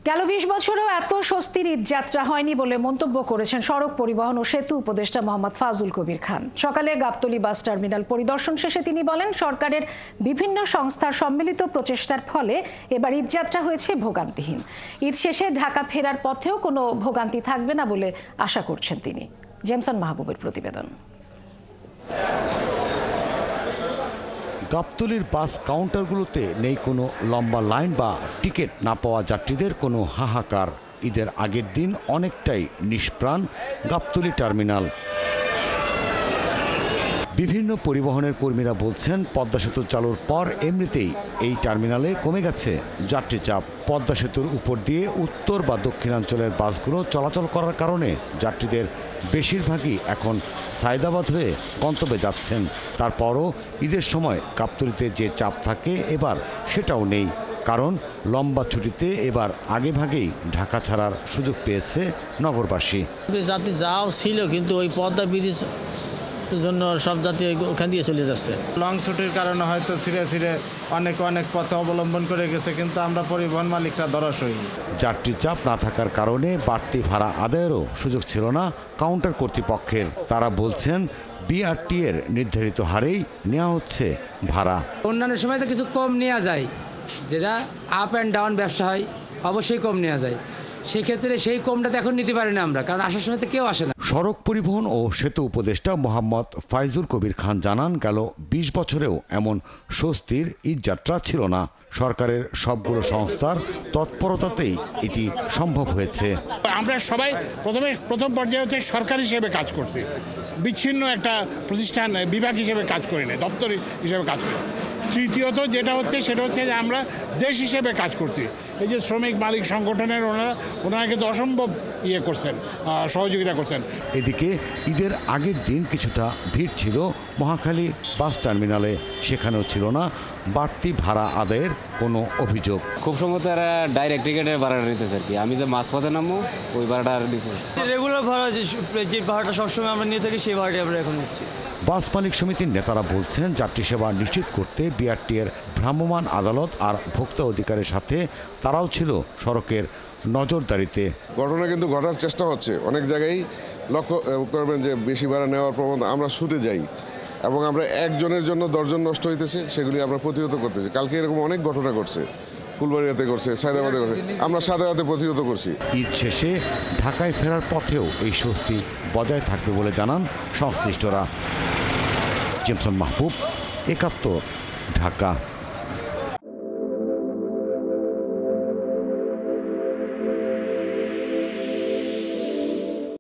গেল ২০ বছরেও এত স্বস্তির ঈদযাত্রা হয়নি বলে মন্তব্য করেছেন সড়ক পরিবহন ও সেতু উপদেষ্টা মোহাম্মদ ফাজুল কবির খান। সকালে গাবতলী বাস টার্মিনাল পরিদর্শন শেষে তিনি বলেন, সরকারের বিভিন্ন সংস্থার সম্মিলিত প্রচেষ্টার ফলে এবার ঈদযাত্রা হয়েছে ভোগান্তিহীন। ঈদ শেষে ঢাকা ফেরার পথেও কোনো ভোগান্তি থাকবে না বলে আশা করছেন তিনি। জেমসন মাহবুবের প্রতিবেদন। গাবতলীর বাস কাউন্টারগুলোতে নেই কোনো লম্বা লাইন বা টিকিট না পাওয়া যাত্রীদের কোনো হাহাকার। ঈদের আগের দিন অনেকটাই নিষ্প্রাণ গাবতলী টার্মিনাল। বিভিন্ন পরিবহনের কর্মীরা বলছেন, পদ্মা সেতু চালুর পর এমনিতেই এই টার্মিনালে কমে গেছে যাত্রী চাপ। পদ্মা সেতুর উপর দিয়ে উত্তর বা দক্ষিণাঞ্চলের বাসগুলো চলাচল করার কারণে যাত্রীদের বেশিরভাগই এখন সায়দাবাদ হয়ে গন্তব্যে যাচ্ছেন। তারপরও ঈদের সময় গাবতলীতে যে চাপ থাকে এবার সেটাও নেই, কারণ লম্বা ছুটিতে এবার আগেভাগেই ঢাকা ছাড়ার সুযোগ পেয়েছে নগরবাসী। যাত্রী যাও ছিল, কিন্তু ওই পদ্মা ব্রিজ জন্য সব যাত্রী ওখান দিয়ে চলে যাচ্ছে। লং ছুটির কারণে হয়তো ছিঁড়ে অনেক পথ অবলম্বন করে গেছে, কিন্তু আমরা পরিবহন মালিকরা ধরাস হই। যাত্রী চাপ না থাকার কারণে বাড়তি ভাড়া আদায়েরও সুযোগ ছিল না কাউন্টার কর্তৃপক্ষের। তারা বলছেন, বিআরটি এর নির্ধারিত হারেই নেওয়া হচ্ছে ভাড়া। অন্যান্য সময় তো কিছু কম নেওয়া যায়, যেটা আপ অ্যান্ড ডাউন ব্যবসা হয় অবশ্যই কম নেওয়া যায়। সেক্ষেত্রে সেই কমটাতে এখন নিতে পারি না আমরা, কারণ আসার সময় তো কেউ আসে না। সড়ক পরিবহন ও সেতু উপদেষ্টা মোহাম্মদ ফাইজুল কবির খান জানান, গেল ২০ বছরেও এমন স্বস্তির ঈদযাত্রা ছিল না। সরকারের সবগুলো সংস্থার তৎপরতাতেই এটি সম্ভব হয়েছে। আমরা সবাই প্রথম পর্যায়ে হচ্ছে সরকার হিসেবে কাজ করছি, বিচ্ছিন্ন একটা প্রতিষ্ঠান বিভাগ হিসেবে কাজ করি না, দপ্তর হিসেবে কাজ করি। তৃতীয়ত যেটা হচ্ছে সেটা হচ্ছে যে আমরা দেশ হিসেবে কাজ করছি। এই যে শ্রমিক মালিক সংগঠনের ওনারা কিন্তু অসম্ভব করছেন, সহযোগিতা করছেন। এদিকে ঈদের আগের দিন কিছুটা ভিড় ছিল মহাখালী বাস টার্মিনালে। সেখানেও ছিল না বাড়তি ভাড়া আদায়ের কোনো অভিযোগ। খুব সম্ভবত এরা ডাইরেক্ট টিকিটের ভাড়াটা নিতেছে আর কি। আমি যে মাঝপথে নামবো ওই ভাড়াটা আর দিতে রেগুলার ভাড়া যে ভাড়াটা সবসময় আমরা নিয়ে থাকি সেই ভাড়াটা আমরা এখন নিচ্ছি। বাস মালিক সমিতির নেতারা বলছেন, যাত্রী সেবা নিশ্চিত করতে বিআরটি এর ভ্রাম্যমাণ আদালত আর ভোক্তা অধিকারের সাথে তারাও ছিল সড়কের নজরদারিতে। ঘটনা কিন্তু ঘটার চেষ্টা হচ্ছে, অনেক জায়গায় লক্ষ্য করবেন যে বেশি ভাড়া নেওয়ার প্রবণতা। আমরা ছুটে যাই এবং আমরা একজনের জন্য 10 জন নষ্ট হইতেছে, সেগুলি আমরা প্রতিহত করতেছি। কালকে এরকম অনেক ঘটনা ঘটছে, ফুলবাড়িয়াতে করছে, সায়দাবাদে করছে, আমরা সাদাবাদে প্রতিহত করছি। ঈদ শেষে ঢাকায় ফেরার পথেও এই স্বস্তি বজায় থাকবে বলে জানান সংশ্লিষ্টরা। জেমসন মাহবুব, ৭১, ঢাকা।